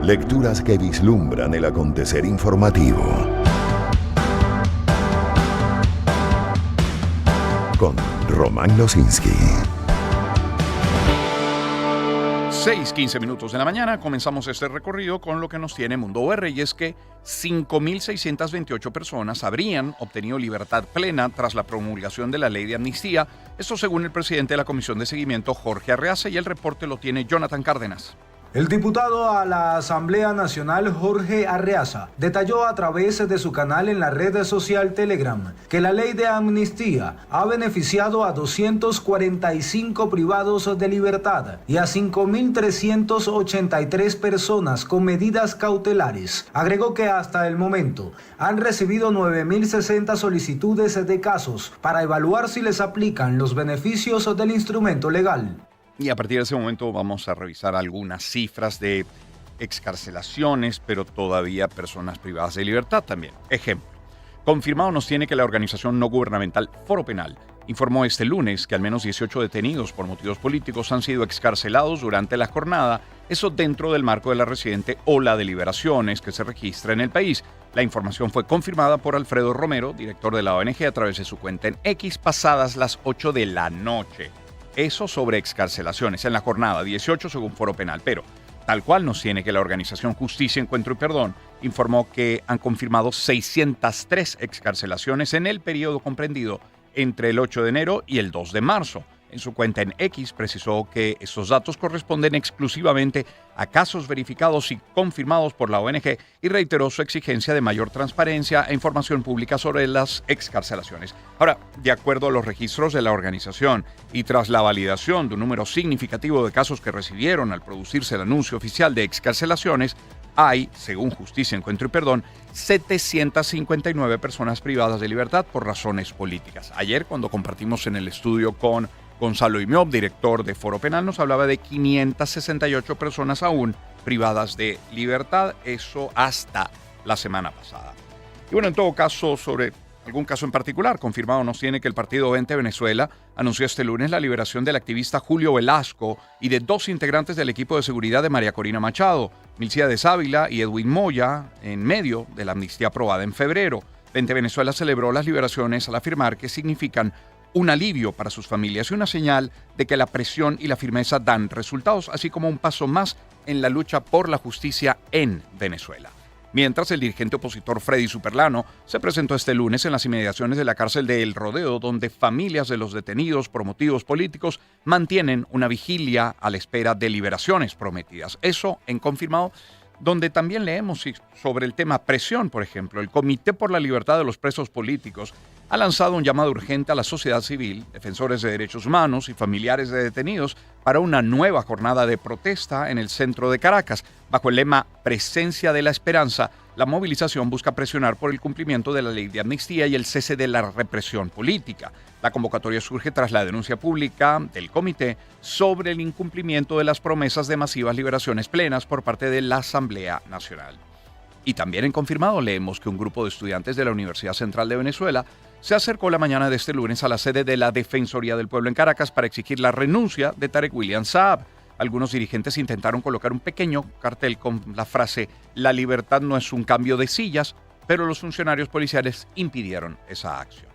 Lecturas que vislumbran el acontecer informativo. Con Román Losinski. 6:15 minutos de la mañana, comenzamos este recorrido con lo que nos tiene Mundo UR, y es que 5.628 personas habrían obtenido libertad plena tras la promulgación de la ley de amnistía, esto según el presidente de la Comisión de Seguimiento, Jorge Arreaza, y el reporte lo tiene Jonathan Cárdenas. El diputado a la Asamblea Nacional, Jorge Arreaza, detalló a través de su canal en la red social Telegram que la ley de amnistía ha beneficiado a 245 privados de libertad y a 5.383 personas con medidas cautelares. Agregó que hasta el momento han recibido 9.060 solicitudes de casos para evaluar si les aplican los beneficios del instrumento legal. Y a partir de ese momento vamos a revisar algunas cifras de excarcelaciones, pero todavía personas privadas de libertad también. Ejemplo, confirmado nos tiene que la organización no gubernamental Foro Penal informó este lunes que al menos 18 detenidos por motivos políticos han sido excarcelados durante la jornada, eso dentro del marco de la reciente ola de liberaciones que se registra en el país. La información fue confirmada por Alfredo Romero, director de la ONG, a través de su cuenta en X pasadas las 8 de la noche. Eso sobre excarcelaciones en la jornada 18 según Foro Penal, pero tal cual nos tiene que la organización Justicia, Encuentro y Perdón informó que han confirmado 603 excarcelaciones en el periodo comprendido entre el 8 de enero y el 2 de marzo. En su cuenta en X precisó que estos datos corresponden exclusivamente a casos verificados y confirmados por la ONG y reiteró su exigencia de mayor transparencia e información pública sobre las excarcelaciones. Ahora, de acuerdo a los registros de la organización y tras la validación de un número significativo de casos que recibieron al producirse el anuncio oficial de excarcelaciones, hay, según Justicia, Encuentro y Perdón, 759 personas privadas de libertad por razones políticas. Ayer, cuando compartimos en el estudio con Gonzalo Imiob, director de Foro Penal, nos hablaba de 568 personas aún privadas de libertad, eso hasta la semana pasada. Y bueno, en todo caso, sobre algún caso en particular, confirmado nos tiene que el Partido 20 Venezuela anunció este lunes la liberación del activista Julio Velasco y de 2 integrantes del equipo de seguridad de María Corina Machado, Milcíades Ávila y Edwin Moya, en medio de la amnistía aprobada en febrero. 20 Venezuela celebró las liberaciones al afirmar que significan un alivio para sus familias y una señal de que la presión y la firmeza dan resultados, así como un paso más en la lucha por la justicia en Venezuela. Mientras, el dirigente opositor Freddy Superlano se presentó este lunes en las inmediaciones de la cárcel de El Rodeo, donde familias de los detenidos por motivos políticos mantienen una vigilia a la espera de liberaciones prometidas. Eso en confirmado, donde también leemos sobre el tema presión, por ejemplo. El Comité por la Libertad de los Presos Políticos ha lanzado un llamado urgente a la sociedad civil, defensores de derechos humanos y familiares de detenidos para una nueva jornada de protesta en el centro de Caracas. Bajo el lema Presencia de la Esperanza, la movilización busca presionar por el cumplimiento de la ley de amnistía y el cese de la represión política. La convocatoria surge tras la denuncia pública del comité sobre el incumplimiento de las promesas de masivas liberaciones plenas por parte de la Asamblea Nacional. Y también en confirmado leemos que un grupo de estudiantes de la Universidad Central de Venezuela se acercó la mañana de este lunes a la sede de la Defensoría del Pueblo en Caracas para exigir la renuncia de Tarek William Saab. Algunos dirigentes intentaron colocar un pequeño cartel con la frase «La libertad no es un cambio de sillas», pero los funcionarios policiales impidieron esa acción.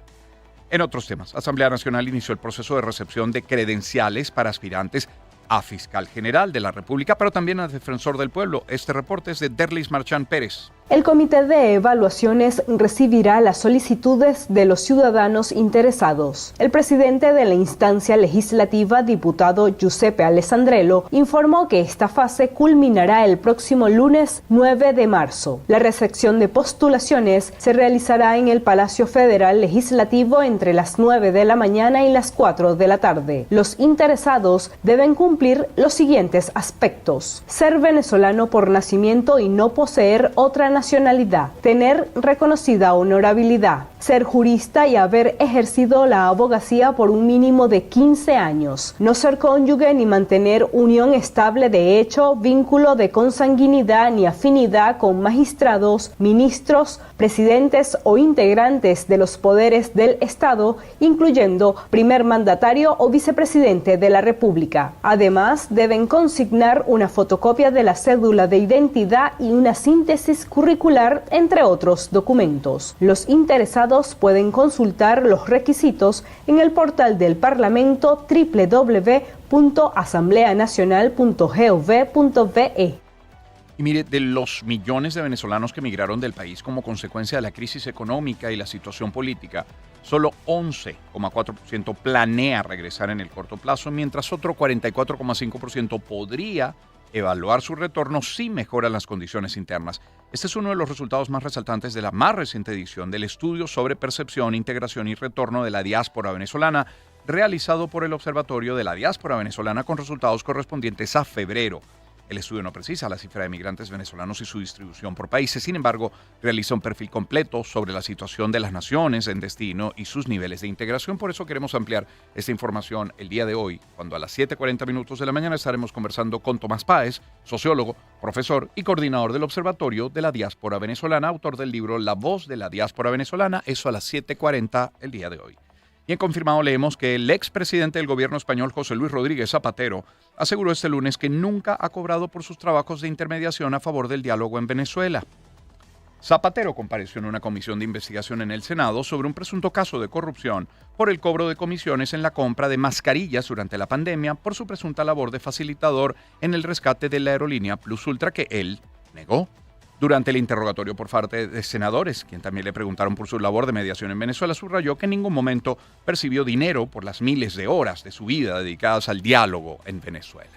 En otros temas, Asamblea Nacional inició el proceso de recepción de credenciales para aspirantes a Fiscal General de la República, pero también a Defensor del Pueblo. Este reporte es de Derlis Marchand Pérez. El Comité de Evaluaciones recibirá las solicitudes de los ciudadanos interesados. El presidente de la instancia legislativa, diputado Giuseppe Alessandrello, informó que esta fase culminará el próximo lunes 9 de marzo. La recepción de postulaciones se realizará en el Palacio Federal Legislativo entre las 9 de la mañana y las 4 de la tarde. Los interesados deben cumplir los siguientes aspectos: ser venezolano por nacimiento y no poseer otra nacionalidad, tener reconocida honorabilidad, ser jurista y haber ejercido la abogacía por un mínimo de 15 años, no ser cónyuge ni mantener unión estable de hecho, vínculo de consanguinidad ni afinidad con magistrados, ministros, presidentes o integrantes de los poderes del Estado, incluyendo primer mandatario o vicepresidente de la República. Además, deben consignar una fotocopia de la cédula de identidad y una síntesis curricular, entre otros documentos. Los interesados pueden consultar los requisitos en el portal del Parlamento www.asambleanacional.gov.be. Y mire, de los millones de venezolanos que emigraron del país como consecuencia de la crisis económica y la situación política, solo 11,4% planea regresar en el corto plazo, mientras otro 44,5% podría evaluar su retorno si mejoran las condiciones internas. Este es uno de los resultados más resaltantes de la más reciente edición del estudio sobre percepción, integración y retorno de la diáspora venezolana, realizado por el Observatorio de la Diáspora Venezolana con resultados correspondientes a febrero. El estudio no precisa la cifra de migrantes venezolanos y su distribución por países, sin embargo, realiza un perfil completo sobre la situación de las naciones en destino y sus niveles de integración. Por eso queremos ampliar esta información el día de hoy, cuando a las 7:40 minutos de la mañana estaremos conversando con Tomás Páez, sociólogo, profesor y coordinador del Observatorio de la Diáspora Venezolana, autor del libro La Voz de la Diáspora Venezolana, eso a las 7:40 el día de hoy. Y en confirmado leemos que el expresidente del gobierno español, José Luis Rodríguez Zapatero, aseguró este lunes que nunca ha cobrado por sus trabajos de intermediación a favor del diálogo en Venezuela. Zapatero compareció en una comisión de investigación en el Senado sobre un presunto caso de corrupción por el cobro de comisiones en la compra de mascarillas durante la pandemia por su presunta labor de facilitador en el rescate de la aerolínea Plus Ultra que él negó. Durante el interrogatorio por parte de senadores, quien también le preguntaron por su labor de mediación en Venezuela, subrayó que en ningún momento percibió dinero por las miles de horas de su vida dedicadas al diálogo en Venezuela.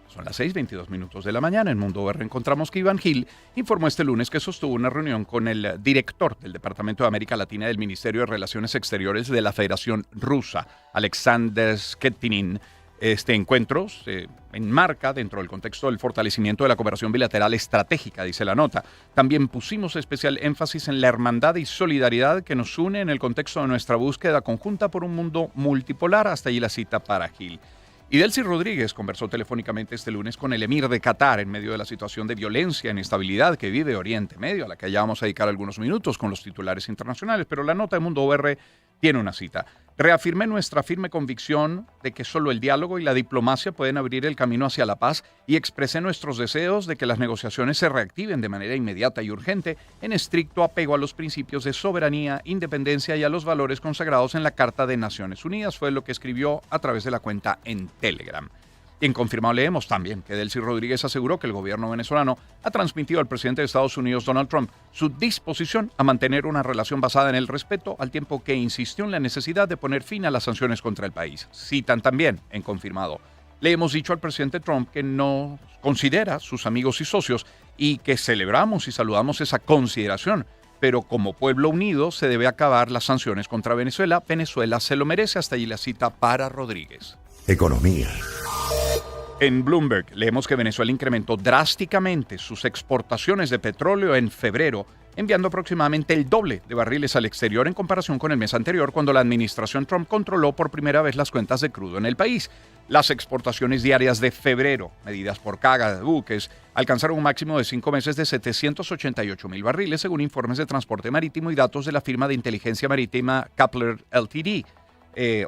Son las 6:22 minutos de la mañana. En Mundo R encontramos que Iván Gil informó este lunes que sostuvo una reunión con el director del Departamento de América Latina del Ministerio de Relaciones Exteriores de la Federación Rusa, Alexander Sketinin. Este encuentro se enmarca dentro del contexto del fortalecimiento de la cooperación bilateral estratégica, dice la nota. También pusimos especial énfasis en la hermandad y solidaridad que nos une en el contexto de nuestra búsqueda conjunta por un mundo multipolar. Hasta allí la cita para Gil. Y Delcy Rodríguez conversó telefónicamente este lunes con el emir de Qatar en medio de la situación de violencia e inestabilidad que vive Oriente Medio, a la que ya vamos a dedicar algunos minutos con los titulares internacionales, pero la nota de Mundo OR tiene una cita. Reafirmé nuestra firme convicción de que solo el diálogo y la diplomacia pueden abrir el camino hacia la paz y expresé nuestros deseos de que las negociaciones se reactiven de manera inmediata y urgente en estricto apego a los principios de soberanía, independencia y a los valores consagrados en la Carta de Naciones Unidas, fue lo que escribió a través de la cuenta en Telegram. Y en confirmado leemos también que Delcy Rodríguez aseguró que el gobierno venezolano ha transmitido al presidente de Estados Unidos, Donald Trump, su disposición a mantener una relación basada en el respeto, al tiempo que insistió en la necesidad de poner fin a las sanciones contra el país. Citan también, en confirmado, le hemos dicho al presidente Trump que nos considera sus amigos y socios y que celebramos y saludamos esa consideración, pero como pueblo unido se debe acabar las sanciones contra Venezuela. Venezuela se lo merece. Hasta allí la cita para Rodríguez. Economía. En Bloomberg leemos que Venezuela incrementó drásticamente sus exportaciones de petróleo en febrero, enviando aproximadamente el doble de barriles al exterior en comparación con el mes anterior, cuando la administración Trump controló por primera vez las cuentas de crudo en el país. Las exportaciones diarias de febrero, medidas por carga de buques, alcanzaron un máximo de 5 meses de 788,000 barriles, según informes de transporte marítimo y datos de la firma de inteligencia marítima Kepler Ltd.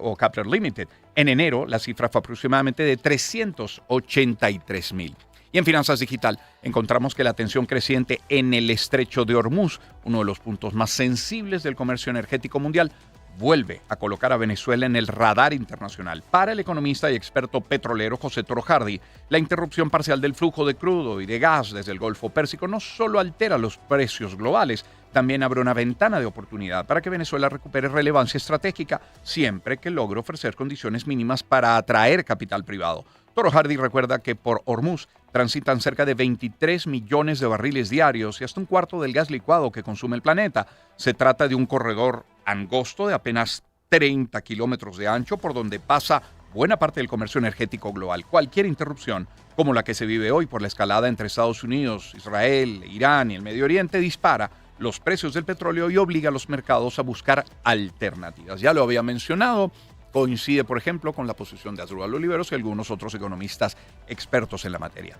O Kepler Limited. En enero, la cifra fue aproximadamente de 383,000. Y en Finanzas Digital, encontramos que la tensión creciente en el estrecho de Hormuz, uno de los puntos más sensibles del comercio energético mundial, vuelve a colocar a Venezuela en el radar internacional. Para el economista y experto petrolero José Toro Hardy, la interrupción parcial del flujo de crudo y de gas desde el Golfo Pérsico no solo altera los precios globales, también abre una ventana de oportunidad para que Venezuela recupere relevancia estratégica, siempre que logre ofrecer condiciones mínimas para atraer capital privado. Toro Hardy recuerda que por Hormuz transitan cerca de 23 millones de barriles diarios y hasta un cuarto del gas licuado que consume el planeta. Se trata de un corredor angosto de apenas 30 kilómetros de ancho por donde pasa buena parte del comercio energético global. Cualquier interrupción, como la que se vive hoy por la escalada entre Estados Unidos, Israel, Irán y el Medio Oriente, dispara los precios del petróleo y obliga a los mercados a buscar alternativas. Ya lo había mencionado, coincide, por ejemplo, con la posición de Asdrúbal Oliveros y algunos otros economistas expertos en la materia.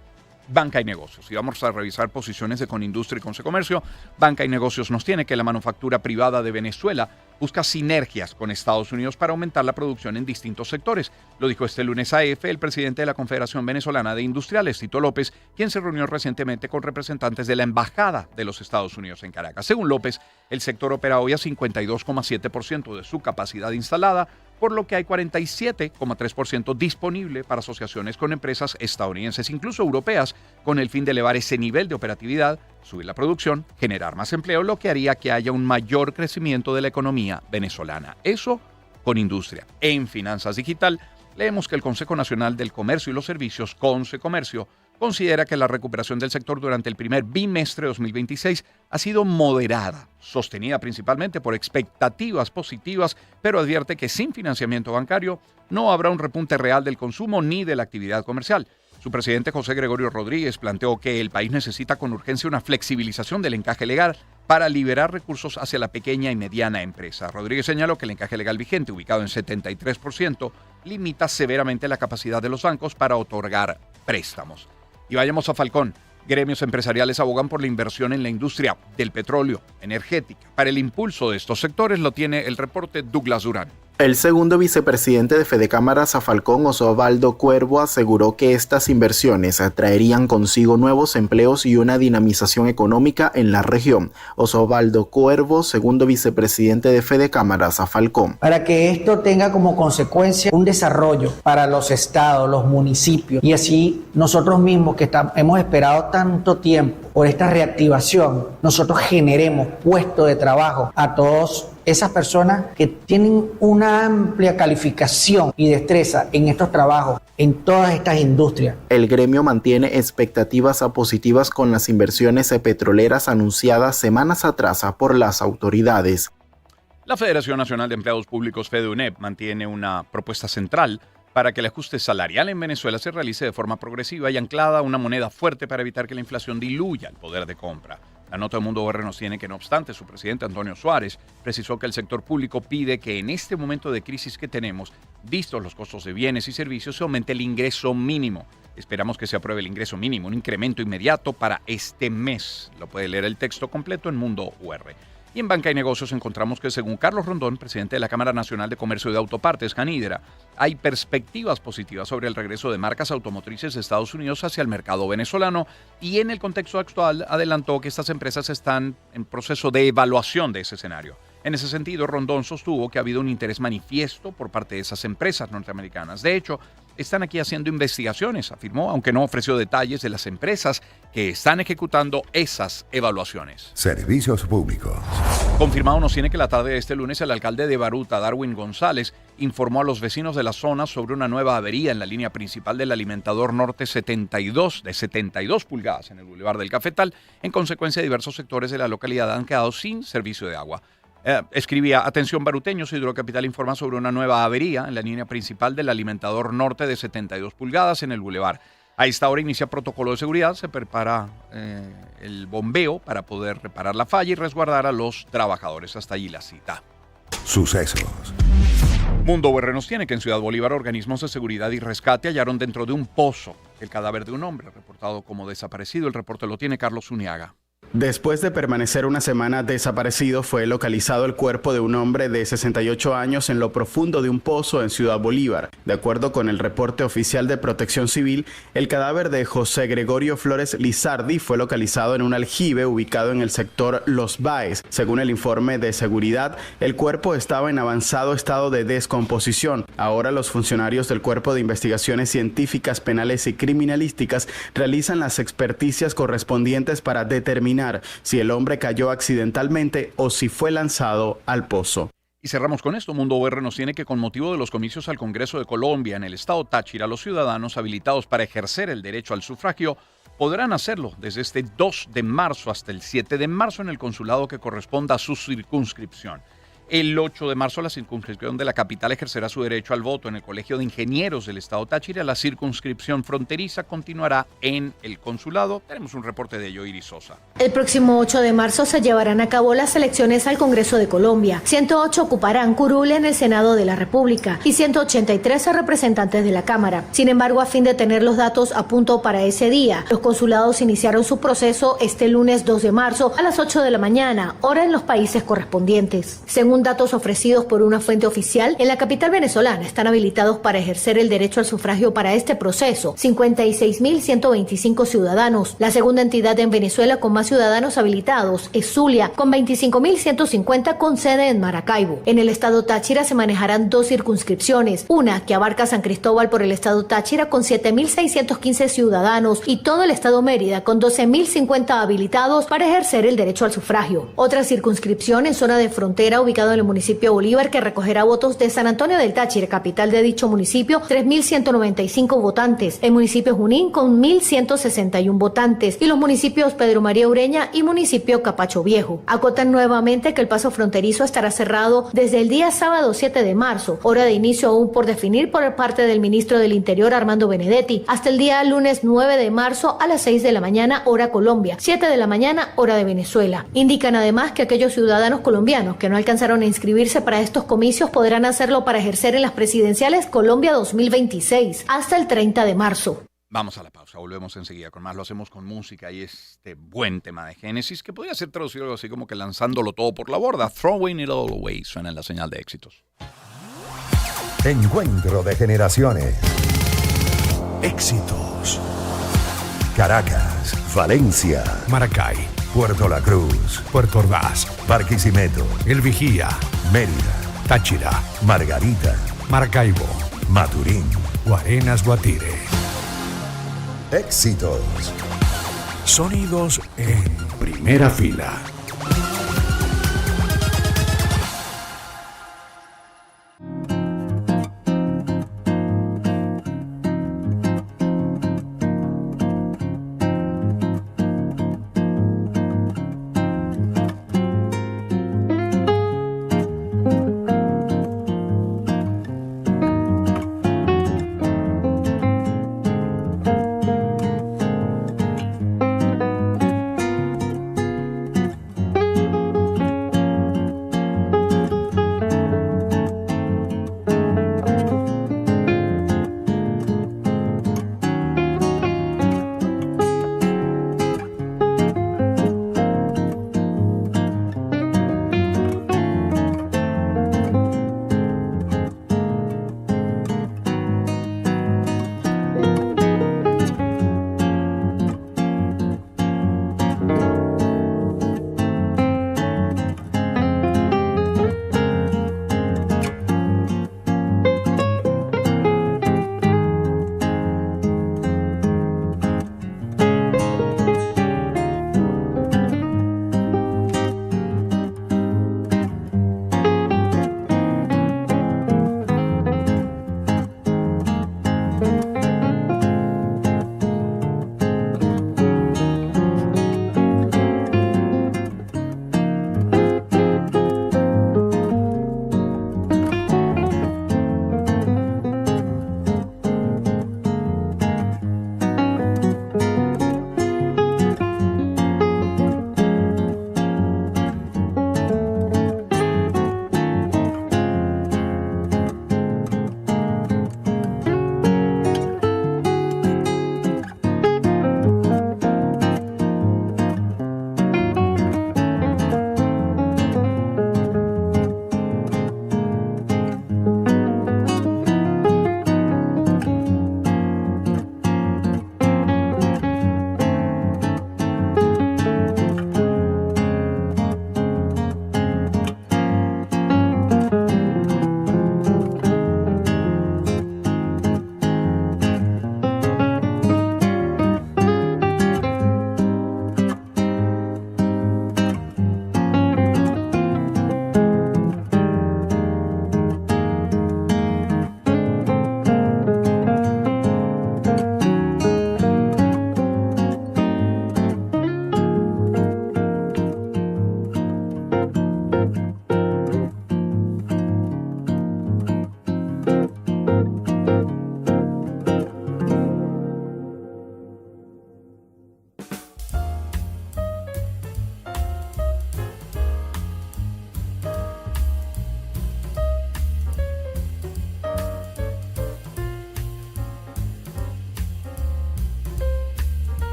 Banca y Negocios. Y vamos a revisar posiciones de Conindustria y Consecomercio. Banca y Negocios nos tiene que la manufactura privada de Venezuela busca sinergias con Estados Unidos para aumentar la producción en distintos sectores. Lo dijo este lunes a EFE el presidente de la Confederación Venezolana de Industriales, Tito López, quien se reunió recientemente con representantes de la Embajada de los Estados Unidos en Caracas. Según López, el sector opera hoy a 52,7% de su capacidad instalada, por lo que hay 47,3% disponible para asociaciones con empresas estadounidenses, incluso europeas, con el fin de elevar ese nivel de operatividad, subir la producción, generar más empleo, lo que haría que haya un mayor crecimiento de la economía venezolana. Eso con industria. En Finanzas Digital, leemos que el Consejo Nacional del Comercio y los Servicios, Consecomercio, considera que la recuperación del sector durante el primer bimestre de 2026 ha sido moderada, sostenida principalmente por expectativas positivas, pero advierte que sin financiamiento bancario no habrá un repunte real del consumo ni de la actividad comercial. Su presidente José Gregorio Rodríguez planteó que el país necesita con urgencia una flexibilización del encaje legal para liberar recursos hacia la pequeña y mediana empresa. Rodríguez señaló que el encaje legal vigente, ubicado en 73%, limita severamente la capacidad de los bancos para otorgar préstamos. Y vayamos a Falcón. Gremios empresariales abogan por la inversión en la industria del petróleo, energética. Para el impulso de estos sectores lo tiene el reporte Douglas Durán. El segundo vicepresidente de Fedecámaras a Falcón, Osvaldo Cuervo, aseguró que estas inversiones traerían consigo nuevos empleos y una dinamización económica en la región. Osvaldo Cuervo, segundo vicepresidente de Fedecámaras a Falcón. Para que esto tenga como consecuencia un desarrollo para los estados, los municipios y así nosotros mismos que hemos esperado tanto tiempo por esta reactivación, nosotros generemos puestos de trabajo a todos esas personas que tienen una amplia calificación y destreza en estos trabajos, en todas estas industrias. El gremio mantiene expectativas positivas con las inversiones petroleras anunciadas semanas atrás por las autoridades. La Federación Nacional de Empleados Públicos, FEDUNEP, mantiene una propuesta central para que el ajuste salarial en Venezuela se realice de forma progresiva y anclada a una moneda fuerte para evitar que la inflación diluya el poder de compra. La nota de Mundo OR nos tiene que, no obstante, su presidente Antonio Suárez precisó que el sector público pide que en este momento de crisis que tenemos, vistos los costos de bienes y servicios, se aumente el ingreso mínimo. Esperamos que se apruebe el ingreso mínimo, un incremento inmediato para este mes. Lo puede leer el texto completo en Mundo UR. Y en Banca y Negocios encontramos que, según Carlos Rondón, presidente de la Cámara Nacional de Comercio de Autopartes, Canidra, hay perspectivas positivas sobre el regreso de marcas automotrices de Estados Unidos hacia el mercado venezolano y en el contexto actual adelantó que estas empresas están en proceso de evaluación de ese escenario. En ese sentido, Rondón sostuvo que ha habido un interés manifiesto por parte de esas empresas norteamericanas. De hecho, están aquí haciendo investigaciones, afirmó, aunque no ofreció detalles de las empresas que están ejecutando esas evaluaciones. Servicios públicos. Confirmado nos tiene que la tarde de este lunes el alcalde de Baruta, Darwin González, informó a los vecinos de la zona sobre una nueva avería en la línea principal del alimentador norte 72, de 72 pulgadas en el Boulevard del Cafetal. En consecuencia, diversos sectores de la localidad han quedado sin servicio de agua. Escribía, atención baruteños, Hidrocapital informa sobre una nueva avería en la línea principal del alimentador norte de 72 pulgadas en el Boulevard. A esta hora inicia protocolo de seguridad, se prepara el bombeo para poder reparar la falla y resguardar a los trabajadores. Hasta allí la cita. Sucesos. Mundo UR nos tiene que en Ciudad Bolívar organismos de seguridad y rescate hallaron dentro de un pozo el cadáver de un hombre reportado como desaparecido. El reporte lo tiene Carlos Uniaga. Después de permanecer una semana desaparecido, fue localizado el cuerpo de un hombre de 68 años en lo profundo de un pozo en Ciudad Bolívar. De acuerdo con el reporte oficial de Protección Civil, el cadáver de José Gregorio Flores Lizardi fue localizado en un aljibe ubicado en el sector Los Baes. Según el informe de seguridad, el cuerpo estaba en avanzado estado de descomposición. Ahora los funcionarios del Cuerpo de Investigaciones Científicas, Penales y Criminalísticas realizan las experticias correspondientes para determinar si el hombre cayó accidentalmente o si fue lanzado al pozo. Y cerramos con esto. Mundo UR nos tiene que con motivo de los comicios al Congreso de Colombia en el estado Táchira, los ciudadanos habilitados para ejercer el derecho al sufragio podrán hacerlo desde este 2 de marzo hasta el 7 de marzo en el consulado que corresponda a su circunscripción. El 8 de marzo, la circunscripción de la capital ejercerá su derecho al voto en el Colegio de Ingenieros del Estado Táchira. La circunscripción fronteriza continuará en el consulado. Tenemos un reporte de ello, Iris Sosa. El próximo 8 de marzo se llevarán a cabo las elecciones al Congreso de Colombia. 108 ocuparán curul en el Senado de la República y 183 representantes de la Cámara. Sin embargo, a fin de tener los datos a punto para ese día, los consulados iniciaron su proceso este lunes 2 de marzo a las 8 de la mañana, hora en los países correspondientes. Según datos ofrecidos por una fuente oficial, en la capital venezolana están habilitados para ejercer el derecho al sufragio para este proceso 56.125 ciudadanos. La segunda entidad en Venezuela con más ciudadanos habilitados es Zulia, con 25.150 con sede en Maracaibo. En el estado Táchira se manejarán 2 circunscripciones, una que abarca San Cristóbal por el estado Táchira con 7.615 ciudadanos y todo el estado Mérida con 12.050 habilitados para ejercer el derecho al sufragio. Otra circunscripción en zona de frontera ubicado en el municipio Bolívar que recogerá votos de San Antonio del Táchira, capital de dicho municipio, 3.195 votantes. El municipio Junín con 1.161 votantes y los municipios Pedro María Ureña y municipio Capacho Viejo. Acotan nuevamente que el paso fronterizo estará cerrado desde el día sábado 7 de marzo, hora de inicio aún por definir por parte del ministro del Interior Armando Benedetti, hasta el día lunes 9 de marzo a las 6 de la mañana hora Colombia, 7 de la mañana hora de Venezuela. Indican además que aquellos ciudadanos colombianos que no alcanzaron a inscribirse para estos comicios podrán hacerlo para ejercer en las presidenciales Colombia 2026 hasta el 30 de marzo. Vamos a la pausa, volvemos enseguida con más. Lo hacemos con música y este buen tema de Génesis que podría ser traducido algo así como que lanzándolo todo por la borda. Throwing it all away suena en la señal de éxitos. Encuentro de generaciones. Éxitos. Caracas, Valencia, Maracay, Puerto La Cruz, Puerto Ordaz, Barquisimeto, El Vigía, Mérida, Táchira, Margarita, Maracaibo, Maturín. Guarenas, Guatire. Éxitos. Sonidos en primera fila.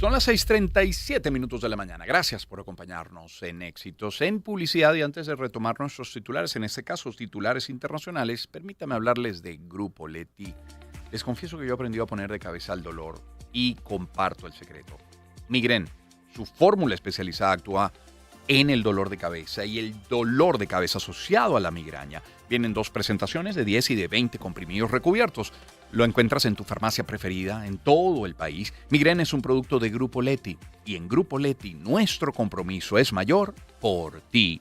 Son las 6:37 minutos de la mañana. Gracias por acompañarnos en Éxitos en Publicidad. Y antes de retomar nuestros titulares, en este caso titulares internacionales, permítame hablarles de Grupo Leti. Les confieso que yo he aprendido a poner de cabeza al dolor y comparto el secreto. Migren, su fórmula especializada actúa en el dolor de cabeza y el dolor de cabeza asociado a la migraña. Vienen 2 presentaciones de 10 y de 20 comprimidos recubiertos. Lo encuentras en tu farmacia preferida en todo el país. Migren es un producto de Grupo Leti. Y en Grupo Leti nuestro compromiso es mayor por ti.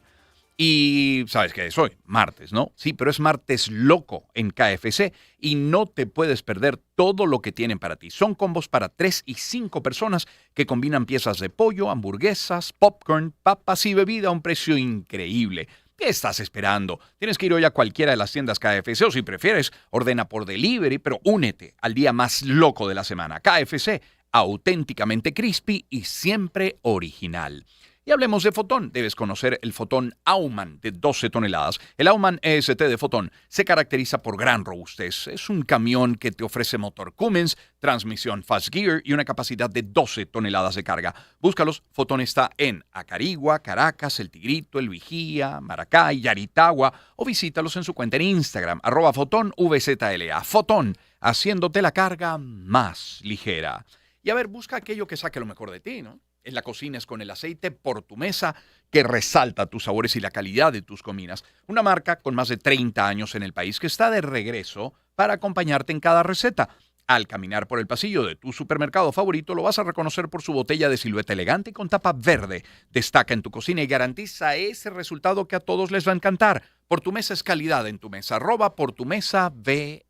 Y ¿sabes qué es hoy? Martes, ¿no? Sí, pero es martes loco en KFC y no te puedes perder todo lo que tienen para ti. Son combos para 3 y 5 personas que combinan piezas de pollo, hamburguesas, popcorn, papas y bebida a un precio increíble. ¿Qué estás esperando? Tienes que ir hoy a cualquiera de las tiendas KFC o si prefieres, ordena por delivery, pero únete al día más loco de la semana. KFC, auténticamente crispy y siempre original. Y hablemos de Fotón. Debes conocer el Fotón Aumann de 12 toneladas. El Aumann EST de Fotón se caracteriza por gran robustez. Es un camión que te ofrece motor Cummins, transmisión Fast Gear y una capacidad de 12 toneladas de carga. Búscalos. Fotón está en Acarigua, Caracas, El Tigrito, El Vigía, Maracay, Yaritagua o visítalos en su cuenta en Instagram, @FotónVZLA. Fotón, haciéndote la carga más ligera. Y a ver, busca aquello que saque lo mejor de ti, ¿no? En la cocina es con el aceite por tu mesa que resalta tus sabores y la calidad de tus comidas. Una marca con más de 30 años en el país que está de regreso para acompañarte en cada receta. Al caminar por el pasillo de tu supermercado favorito, lo vas a reconocer por su botella de silueta elegante con tapa verde. Destaca en tu cocina y garantiza ese resultado que a todos les va a encantar. Por tu mesa es calidad en tu mesa. @portumesa.be.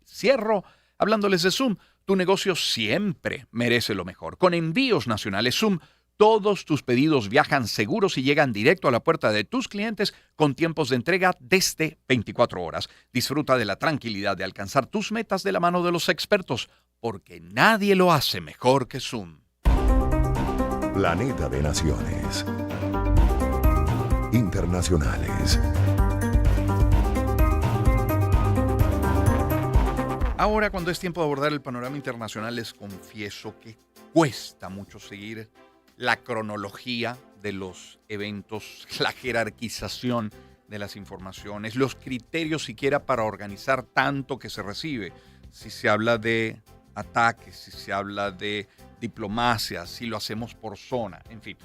Cierro hablándoles de Zoom. Tu negocio siempre merece lo mejor. Con envíos nacionales Zoom, todos tus pedidos viajan seguros y llegan directo a la puerta de tus clientes con tiempos de entrega desde 24 horas. Disfruta de la tranquilidad de alcanzar tus metas de la mano de los expertos, porque nadie lo hace mejor que Zoom. Planeta de Naciones. Internacionales. Ahora, cuando es tiempo de abordar el panorama internacional, les confieso que cuesta mucho seguir la cronología de los eventos, la jerarquización de las informaciones, los criterios siquiera para organizar tanto que se recibe. Si se habla de ataques, si se habla de diplomacia, si lo hacemos por zona, en fin.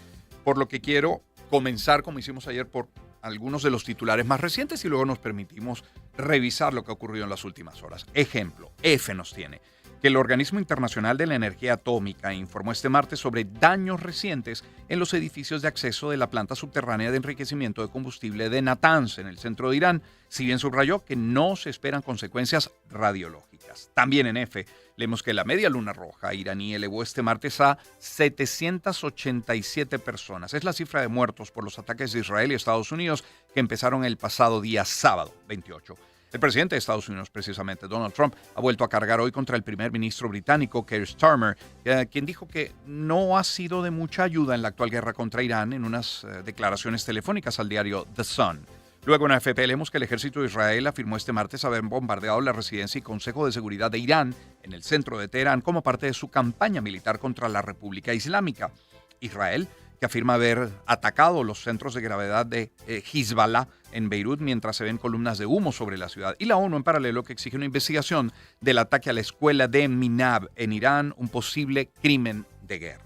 Por lo que quiero comenzar, como hicimos ayer, por algunos de los titulares más recientes y luego nos permitimos revisar lo que ha ocurrido en las últimas horas. Ejemplo, EFE nos tiene que el Organismo Internacional de la Energía Atómica informó este martes sobre daños recientes en los edificios de acceso de la planta subterránea de enriquecimiento de combustible de Natanz, en el centro de Irán, si bien subrayó que no se esperan consecuencias radiológicas. También en EFE leemos que la Media Luna Roja iraní elevó este martes a 787 personas. Es la cifra de muertos por los ataques de Israel y Estados Unidos que empezaron el pasado día sábado 28. El presidente de Estados Unidos, precisamente Donald Trump, ha vuelto a cargar hoy contra el primer ministro británico, Keir Starmer, quien dijo que no ha sido de mucha ayuda en la actual guerra contra Irán en unas declaraciones telefónicas al diario The Sun. Luego en AFP leemos que el ejército de Israel afirmó este martes haber bombardeado la residencia y Consejo de Seguridad de Irán en el centro de Teherán como parte de su campaña militar contra la República Islámica. Israel, que afirma haber atacado los centros de gravedad de Hezbollah en Beirut mientras se ven columnas de humo sobre la ciudad. Y la ONU en paralelo que exige una investigación del ataque a la escuela de Minab en Irán, un posible crimen de guerra.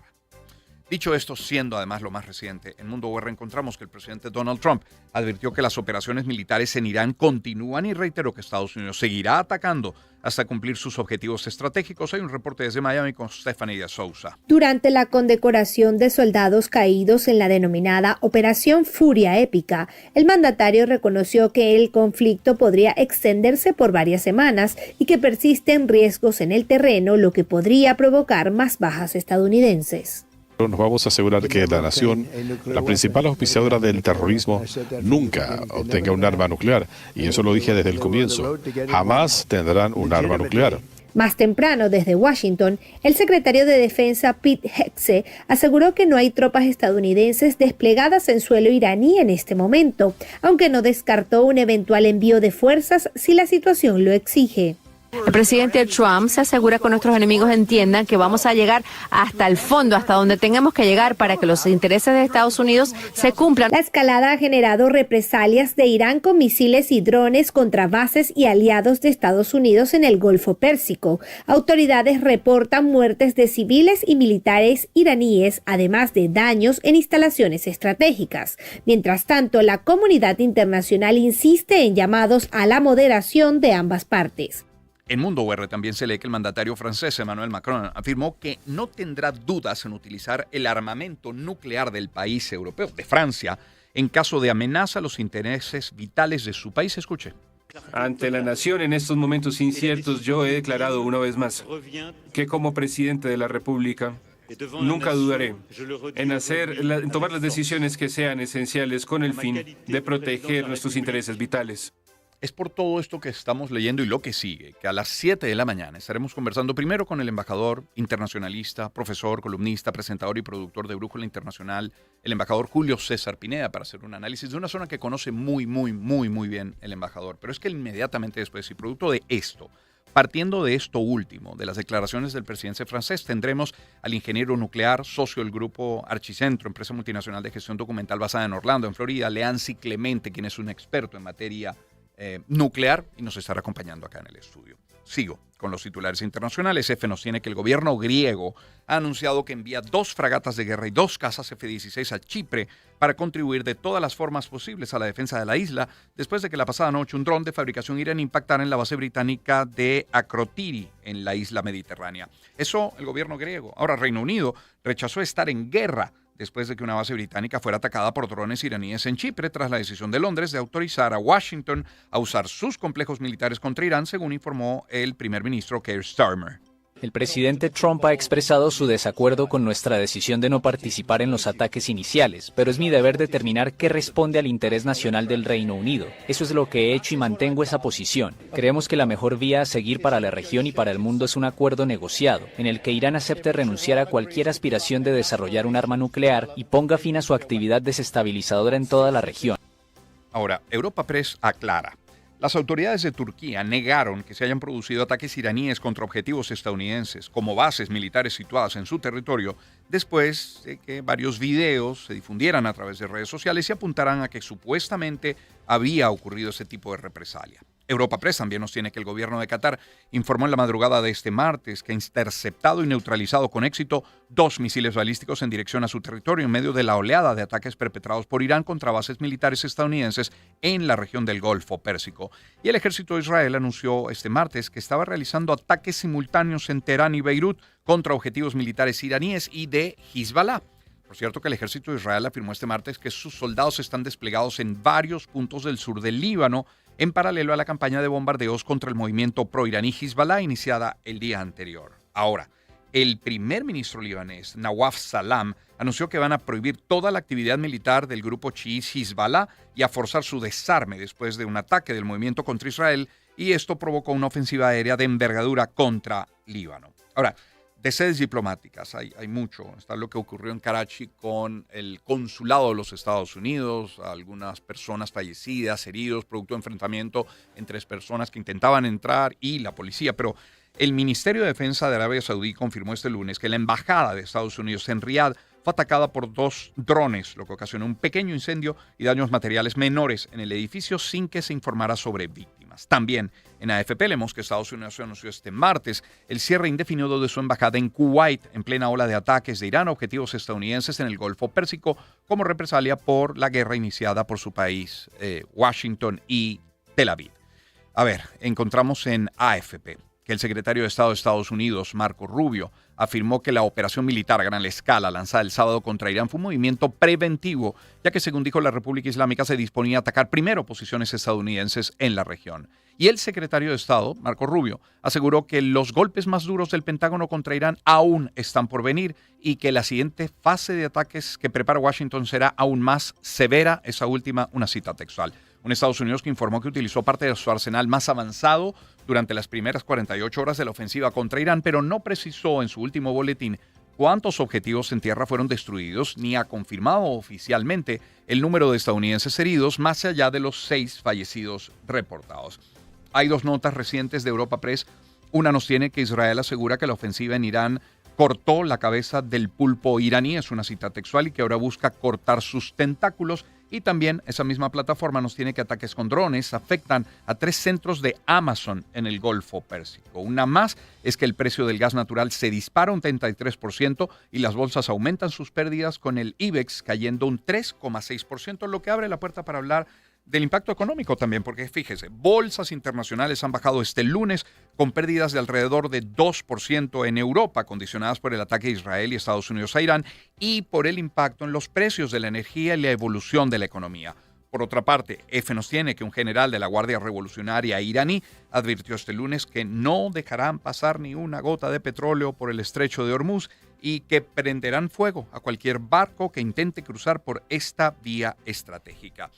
Dicho esto, siendo además lo más reciente, en Mundo Guerra encontramos que el presidente Donald Trump advirtió que las operaciones militares en Irán continúan y reiteró que Estados Unidos seguirá atacando hasta cumplir sus objetivos estratégicos. Hay un reporte desde Miami con Stephanie de Sousa. Durante la condecoración de soldados caídos en la denominada Operación Furia Épica, el mandatario reconoció que el conflicto podría extenderse por varias semanas y que persisten riesgos en el terreno, lo que podría provocar más bajas estadounidenses. Nos vamos a asegurar que la nación, la principal auspiciadora del terrorismo, nunca obtenga un arma nuclear. Y eso lo dije desde el comienzo. Jamás tendrán un arma nuclear. Más temprano, desde Washington, el secretario de Defensa Pete Hegseth aseguró que no hay tropas estadounidenses desplegadas en suelo iraní en este momento, aunque no descartó un eventual envío de fuerzas si la situación lo exige. El presidente Trump se asegura que nuestros enemigos entiendan que vamos a llegar hasta el fondo, hasta donde tengamos que llegar para que los intereses de Estados Unidos se cumplan. La escalada ha generado represalias de Irán con misiles y drones contra bases y aliados de Estados Unidos en el Golfo Pérsico. Autoridades reportan muertes de civiles y militares iraníes, además de daños en instalaciones estratégicas. Mientras tanto, la comunidad internacional insiste en llamados a la moderación de ambas partes. En Mundo UR también se lee que el mandatario francés Emmanuel Macron afirmó que no tendrá dudas en utilizar el armamento nuclear del país europeo, de Francia, en caso de amenaza a los intereses vitales de su país. Escuche. Ante la nación en estos momentos inciertos, yo he declarado una vez más que como presidente de la República nunca dudaré en tomar las decisiones que sean esenciales con el fin de proteger nuestros intereses vitales. Es por todo esto que estamos leyendo y lo que sigue, que a las 7 de la mañana estaremos conversando primero con el embajador internacionalista, profesor, columnista, presentador y productor de Brújula Internacional, el embajador Julio César Pineda, para hacer un análisis de una zona que conoce muy bien el embajador. Pero es que inmediatamente después, y producto de esto, partiendo de esto último, de las declaraciones del presidente francés, tendremos al ingeniero nuclear, socio del grupo Archicentro, empresa multinacional de gestión documental basada en Orlando, en Florida, Leancy Clemente, quien es un experto en materia nuclear y nos estará acompañando acá en el estudio. Sigo con los titulares internacionales. EFE nos tiene que el gobierno griego ha anunciado que envía 2 fragatas de guerra y 2 cazas F-16 a Chipre para contribuir de todas las formas posibles a la defensa de la isla, después de que la pasada noche un dron de fabricación iraní impactara en la base británica de Akrotiri, en la isla mediterránea. Eso el gobierno griego. Ahora, Reino Unido rechazó estar en guerra después de que una base británica fuera atacada por drones iraníes en Chipre, tras la decisión de Londres de autorizar a Washington a usar sus complejos militares contra Irán, según informó el primer ministro Keir Starmer. El presidente Trump ha expresado su desacuerdo con nuestra decisión de no participar en los ataques iniciales, pero es mi deber determinar qué responde al interés nacional del Reino Unido. Eso es lo que he hecho y mantengo esa posición. Creemos que la mejor vía a seguir para la región y para el mundo es un acuerdo negociado, en el que Irán acepte renunciar a cualquier aspiración de desarrollar un arma nuclear y ponga fin a su actividad desestabilizadora en toda la región. Ahora, Europa Press aclara. Las autoridades de Turquía negaron que se hayan producido ataques iraníes contra objetivos estadounidenses, como bases militares situadas en su territorio, después de que varios videos se difundieran a través de redes sociales y apuntaran a que supuestamente había ocurrido ese tipo de represalia. Europa Press también nos tiene que el gobierno de Qatar informó en la madrugada de este martes que ha interceptado y neutralizado con éxito 2 misiles balísticos en dirección a su territorio en medio de la oleada de ataques perpetrados por Irán contra bases militares estadounidenses en la región del Golfo Pérsico. Y el ejército de Israel anunció este martes que estaba realizando ataques simultáneos en Teherán y Beirut contra objetivos militares iraníes y de Hezbollah. Por cierto, que el ejército de Israel afirmó este martes que sus soldados están desplegados en varios puntos del sur del Líbano, en paralelo a la campaña de bombardeos contra el movimiento pro-iraní Hezbollah iniciada el día anterior. Ahora, el primer ministro libanés, Nawaf Salam, anunció que van a prohibir toda la actividad militar del grupo chií Hezbollah y a forzar su desarme después de un ataque del movimiento contra Israel, y esto provocó una ofensiva aérea de envergadura contra Líbano. Ahora, de sedes diplomáticas hay mucho. Está lo que ocurrió en Karachi con el consulado de los Estados Unidos, algunas personas fallecidas, heridos, producto de enfrentamiento entre personas que intentaban entrar y la policía. Pero el Ministerio de Defensa de Arabia Saudí confirmó este lunes que la embajada de Estados Unidos en Riad fue atacada por 2 drones, lo que ocasionó un pequeño incendio y daños materiales menores en el edificio sin que se informara sobre víctimas. También en AFP leemos que Estados Unidos anunció este martes el cierre indefinido de su embajada en Kuwait en plena ola de ataques de Irán a objetivos estadounidenses en el Golfo Pérsico como represalia por la guerra iniciada por su país, Washington y Tel Aviv. A ver, encontramos en AFP que el secretario de Estado de Estados Unidos, Marco Rubio, afirmó que la operación militar a gran escala lanzada el sábado contra Irán fue un movimiento preventivo, ya que según dijo la República Islámica se disponía a atacar primero posiciones estadounidenses en la región. Y el secretario de Estado, Marco Rubio, aseguró que los golpes más duros del Pentágono contra Irán aún están por venir y que la siguiente fase de ataques que prepara Washington será aún más severa, esa última una cita textual. Un Estados Unidos que informó que utilizó parte de su arsenal más avanzado durante las primeras 48 horas de la ofensiva contra Irán, pero no precisó en su último boletín cuántos objetivos en tierra fueron destruidos, ni ha confirmado oficialmente el número de estadounidenses heridos, más allá de los 6 fallecidos reportados. Hay dos notas recientes de Europa Press. Una nos tiene que Israel asegura que la ofensiva en Irán cortó la cabeza del pulpo iraní, es una cita textual, y que ahora busca cortar sus tentáculos. Y también esa misma plataforma nos tiene que ataques con drones afectan a 3 centros de Amazon en el Golfo Pérsico. Una más es que el precio del gas natural se dispara un 33% y las bolsas aumentan sus pérdidas, con el IBEX cayendo un 3,6%, lo que abre la puerta para hablar del impacto económico también, porque fíjese, bolsas internacionales han bajado este lunes con pérdidas de alrededor de 2% en Europa, condicionadas por el ataque de Israel y Estados Unidos a Irán y por el impacto en los precios de la energía y la evolución de la economía. Por otra parte, EFE nos tiene que un general de la Guardia Revolucionaria iraní advirtió este lunes que no dejarán pasar ni una gota de petróleo por el estrecho de Hormuz y que prenderán fuego a cualquier barco que intente cruzar por esta vía estratégica.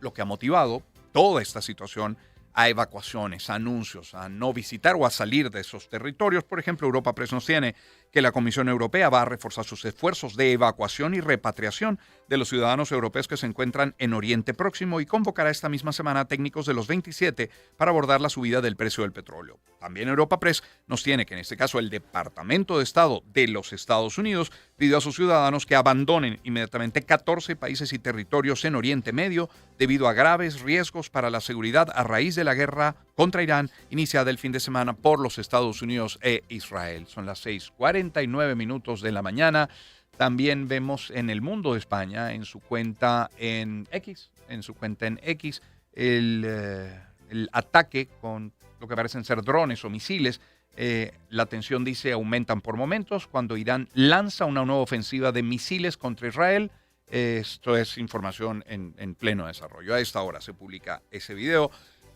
Lo que ha motivado toda esta situación a evacuaciones, a anuncios, a no visitar o a salir de esos territorios. Por ejemplo, Europa Press nos tiene que la Comisión Europea va a reforzar sus esfuerzos de evacuación y repatriación de los ciudadanos europeos que se encuentran en Oriente Próximo y convocará esta misma semana a técnicos de los 27 para abordar la subida del precio del petróleo. También Europa Press nos tiene que en este caso el Departamento de Estado de los Estados Unidos pidió a sus ciudadanos que abandonen inmediatamente 14 países y territorios en Oriente Medio debido a graves riesgos para la seguridad a raíz de la guerra contra Irán iniciada el fin de semana por los Estados Unidos e Israel. Son las 6:49 de la mañana. También vemos en El Mundo de España, en su cuenta en X, el ataque con lo que parecen ser drones o misiles. La tensión, dice, aumentan por momentos cuando Irán lanza una nueva ofensiva de misiles contra Israel. Esto es información en pleno desarrollo. A esta hora se publica ese video.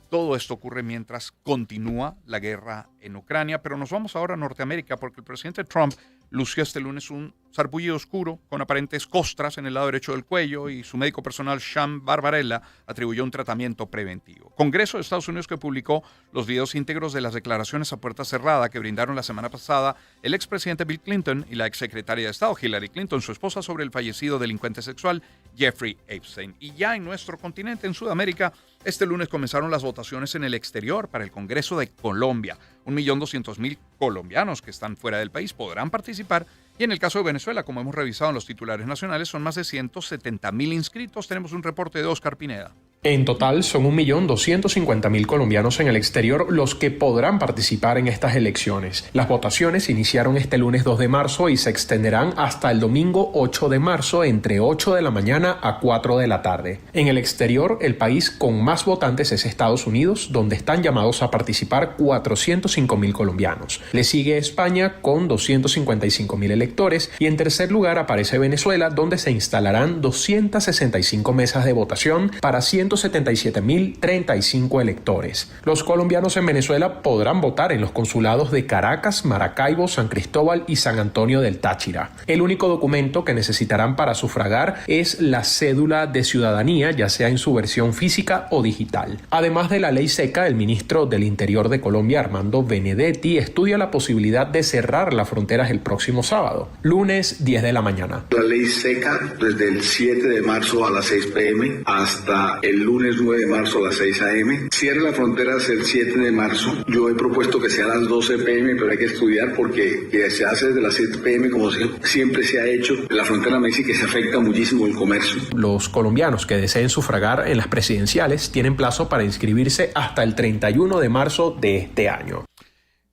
Todo esto ocurre mientras continúa la guerra en Ucrania, pero nos vamos ahora a Norteamérica porque el presidente Trump lució este lunes un sarpullido oscuro con aparentes costras en el lado derecho del cuello y su médico personal Sean Barbarella atribuyó un tratamiento preventivo. Congreso de Estados Unidos que publicó los videos íntegros de las declaraciones a puerta cerrada que brindaron la semana pasada el expresidente Bill Clinton y la exsecretaria de Estado Hillary Clinton, su esposa, sobre el fallecido delincuente sexual Jeffrey Epstein. Y ya en nuestro continente, en Sudamérica, este lunes comenzaron las votaciones en el exterior para el Congreso de Colombia. 1.200.000 colombianos que están fuera del país podrán participar. Y en el caso de Venezuela, como hemos revisado en los titulares nacionales, son más de 170.000 inscritos. Tenemos un reporte de Oscar Pineda. En total son 1.250.000 colombianos en el exterior los que podrán participar en estas elecciones. Las votaciones iniciaron este lunes 2 de marzo y se extenderán hasta el domingo 8 de marzo entre 8 de la mañana a 4 de la tarde. En el exterior, el país con más votantes es Estados Unidos, donde están llamados a participar 405.000 colombianos. Le sigue España con 255.000 electores y en tercer lugar aparece Venezuela, donde se instalarán 265 mesas de votación para 177.035 electores. Los colombianos en Venezuela podrán votar en los consulados de Caracas, Maracaibo, San Cristóbal y San Antonio del Táchira. El único documento que necesitarán para sufragar es la cédula de ciudadanía, ya sea en su versión física o digital. Además de la ley seca, el ministro del Interior de Colombia, Armando Benedetti, estudia la posibilidad de cerrar las fronteras el próximo sábado, lunes 10 de la mañana. La ley seca desde el 7 de marzo a las 6 p.m. hasta el lunes 9 de marzo a las 6 a.m. Cierre las fronteras el 7 de marzo. Yo he propuesto que sea a las 12 p.m., pero hay que estudiar porque que se hace desde las 7 p.m. como siempre se ha hecho. La frontera me dice que se afecta muchísimo el comercio. Los colombianos que deseen sufragar en las presidenciales tienen plazo para inscribirse hasta el 31 de marzo de este año.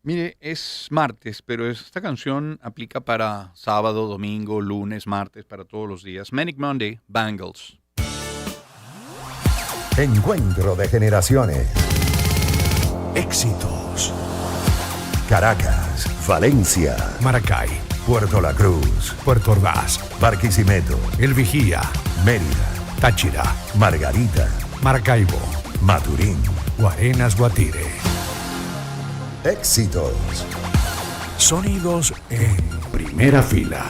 Mire, es martes, pero esta canción aplica para sábado, domingo, lunes, martes, para todos los días. Manic Monday, Bangles. Encuentro de generaciones. Éxitos. Caracas, Valencia, Maracay, Puerto La Cruz, Puerto Ordaz, Barquisimeto, El Vigía, Mérida, Táchira, Margarita, Maracaibo, Maturín. Guarenas, Guatire. Éxitos. Sonidos en primera fila.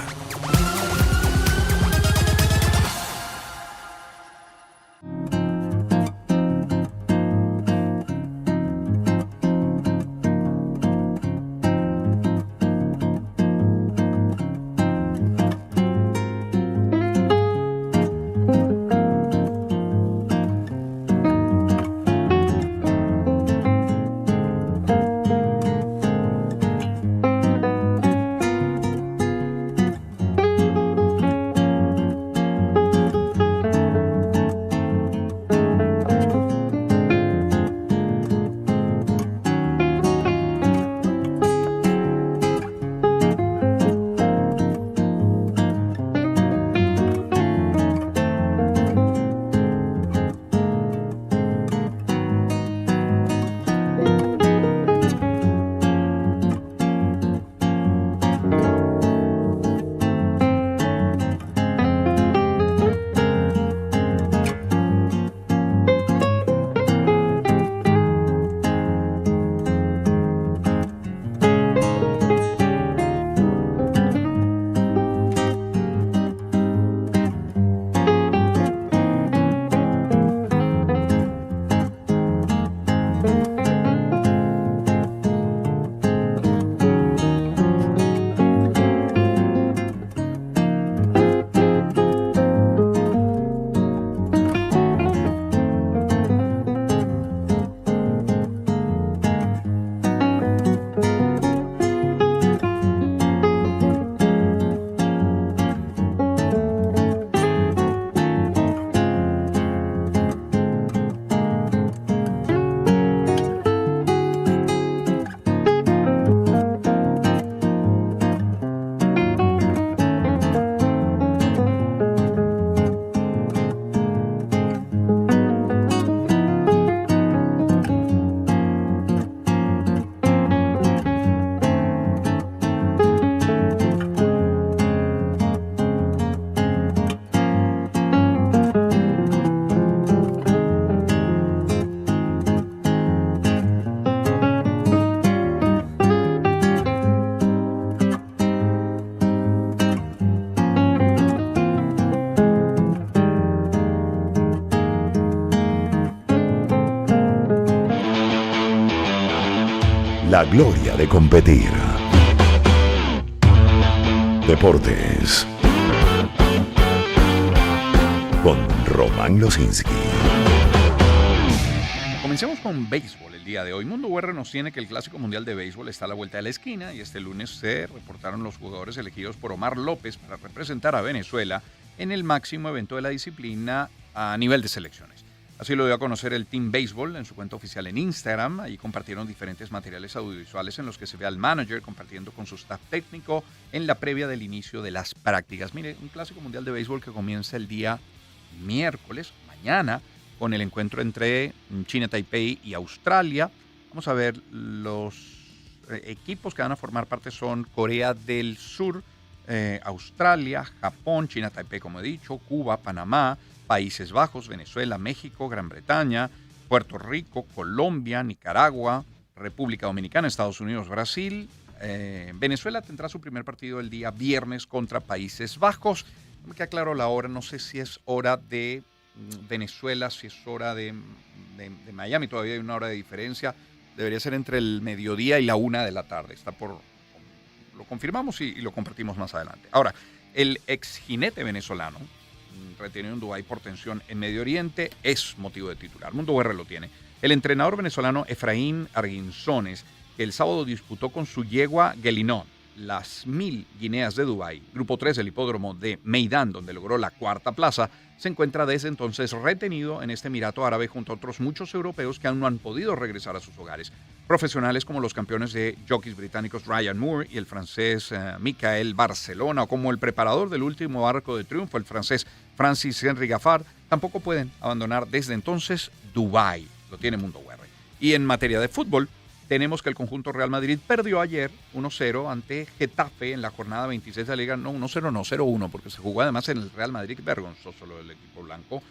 la gloria de competir. Deportes con Román Losinski. Comencemos con béisbol el día de hoy. Mundo UR nos tiene que el Clásico Mundial de Béisbol está a la vuelta de la esquina y este lunes se reportaron los jugadores elegidos por Omar López para representar a Venezuela en el máximo evento de la disciplina a nivel de selecciones. Así lo dio a conocer el Team Baseball en su cuenta oficial en Instagram. Ahí compartieron diferentes materiales audiovisuales en los que se ve al manager compartiendo con su staff técnico en la previa del inicio de las prácticas. Mire, un Clásico Mundial de Béisbol que comienza el día miércoles, mañana, con el encuentro entre China, Taipei y Australia. Vamos a ver, los equipos que van a formar parte son Corea del Sur, Australia, Japón, China, Taipei, como he dicho, Cuba, Panamá, Países Bajos, Venezuela, México, Gran Bretaña, Puerto Rico, Colombia, Nicaragua, República Dominicana, Estados Unidos, Brasil. Venezuela tendrá su primer partido el día viernes contra Países Bajos. No me queda claro la hora, no sé si es hora de Venezuela, si es hora de Miami, todavía hay una hora de diferencia. Debería ser entre el mediodía y la 1 de la tarde. Lo confirmamos y lo compartimos más adelante. Ahora, el ex jinete venezolano retenido en Dubái por tensión en Medio Oriente es motivo de titular. Mundo UR lo tiene. El entrenador venezolano Efraín Arguinzones, que el sábado disputó con su yegua Guelinot las 1000 guineas de Dubái, grupo 3 del hipódromo de Meidán, donde logró la 4ª plaza, se encuentra desde entonces retenido en este Emirato Árabe junto a otros muchos europeos que aún no han podido regresar a sus hogares. Profesionales como los campeones de jockeys británicos Ryan Moore y el francés Michael Barcelona, o como el preparador del último arco de triunfo, el francés Francis Henry Gaffard, tampoco pueden abandonar desde entonces Dubái. Lo tiene Mundo UR. Y en materia de fútbol, tenemos que el conjunto Real Madrid perdió ayer 1-0 ante Getafe en la jornada 26 de la Liga. No, 1-0 no, 0-1, porque se jugó además en el Real Madrid, vergonzoso lo del equipo blanco.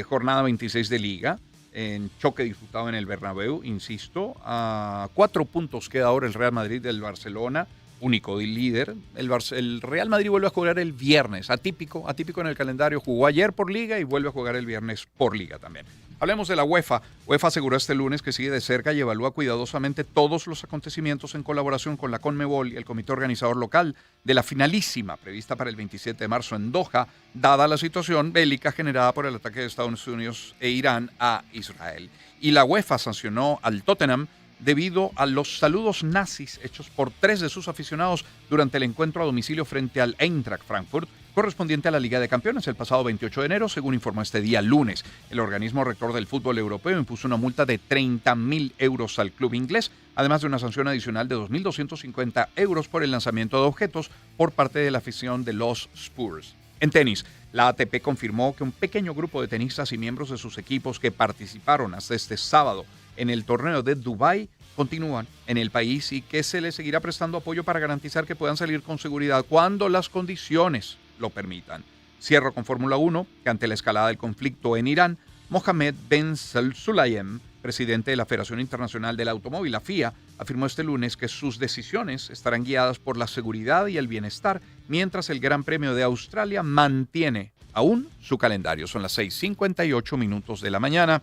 Jornada 26 de Liga, en choque disputado en el Bernabéu, insisto. A 4 puntos queda ahora el Real Madrid del Barcelona, único líder. El Real Madrid vuelve a jugar el viernes, atípico en el calendario. Jugó ayer por Liga y vuelve a jugar el viernes por Liga también. Hablemos de la UEFA. UEFA aseguró este lunes que sigue de cerca y evalúa cuidadosamente todos los acontecimientos en colaboración con la Conmebol y el comité organizador local de la finalísima prevista para el 27 de marzo en Doha, dada la situación bélica generada por el ataque de Estados Unidos e Irán a Israel. Y la UEFA sancionó al Tottenham debido a los saludos nazis hechos por 3 de sus aficionados durante el encuentro a domicilio frente al Eintracht Frankfurt, correspondiente a la Liga de Campeones el pasado 28 de enero, según informó este día lunes. El organismo rector del fútbol europeo impuso una multa de 30.000 euros al club inglés, además de una sanción adicional de 2.250 euros por el lanzamiento de objetos por parte de la afición de los Spurs. En tenis, la ATP confirmó que un pequeño grupo de tenistas y miembros de sus equipos que participaron hasta este sábado en el torneo de Dubái continúan en el país y que se les seguirá prestando apoyo para garantizar que puedan salir con seguridad cuando las condiciones lo permitan. Cierro con Fórmula 1, que ante la escalada del conflicto en Irán, Mohammed Ben Sulayem, presidente de la Federación Internacional del Automóvil, la FIA, afirmó este lunes que sus decisiones estarán guiadas por la seguridad y el bienestar, mientras el Gran Premio de Australia mantiene aún su calendario. Son las 6:58 de la mañana.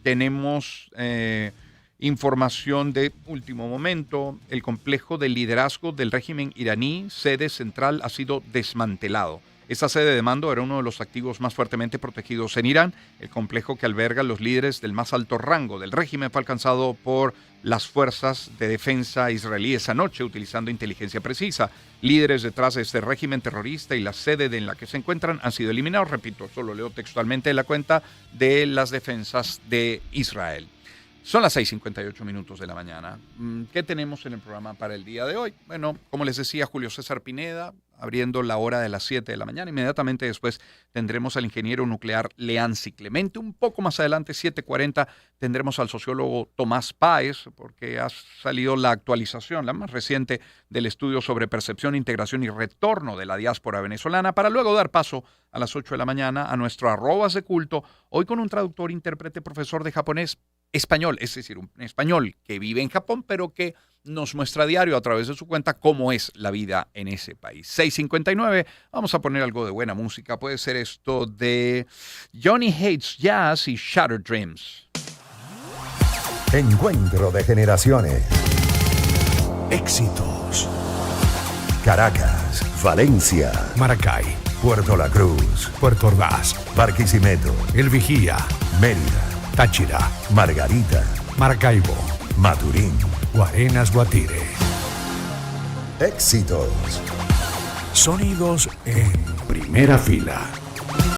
Tenemos información de último momento. El complejo de liderazgo del régimen iraní, sede central, ha sido desmantelado. Esta sede de mando era uno de los activos más fuertemente protegidos en Irán. El complejo que alberga a los líderes del más alto rango del régimen fue alcanzado por las fuerzas de defensa israelíes anoche utilizando inteligencia precisa. Líderes detrás de este régimen terrorista y la sede en la que se encuentran han sido eliminados. Repito, solo leo textualmente la cuenta de las defensas de Israel. Son las 6:58 de la mañana. ¿Qué tenemos en el programa para el día de hoy? Bueno, como les decía, Julio César Pineda, abriendo la hora de las 7 de la mañana. Inmediatamente después tendremos al ingeniero nuclear Leancy Clemente. Un poco más adelante, 7:40, tendremos al sociólogo Tomás Páez, porque ha salido la actualización, la más reciente, del estudio sobre percepción, integración y retorno de la diáspora venezolana, para luego dar paso a las 8 de la mañana a nuestro arrobas de culto, hoy con un traductor, intérprete, profesor de japonés español, es decir, un español que vive en Japón, pero que nos muestra a diario a través de su cuenta cómo es la vida en ese país. 6:59, vamos a poner algo de buena música. Puede ser esto de Johnny Hates Jazz y Shattered Dreams. Encuentro de generaciones. Éxitos. Caracas, Valencia, Maracay, Puerto La Cruz, Puerto Ordaz, Barquisimeto, El Vigía, Mérida, Táchira, Margarita, Maracaibo, Maturín. Guarenas Guatire. Éxitos. Sonidos en primera fila.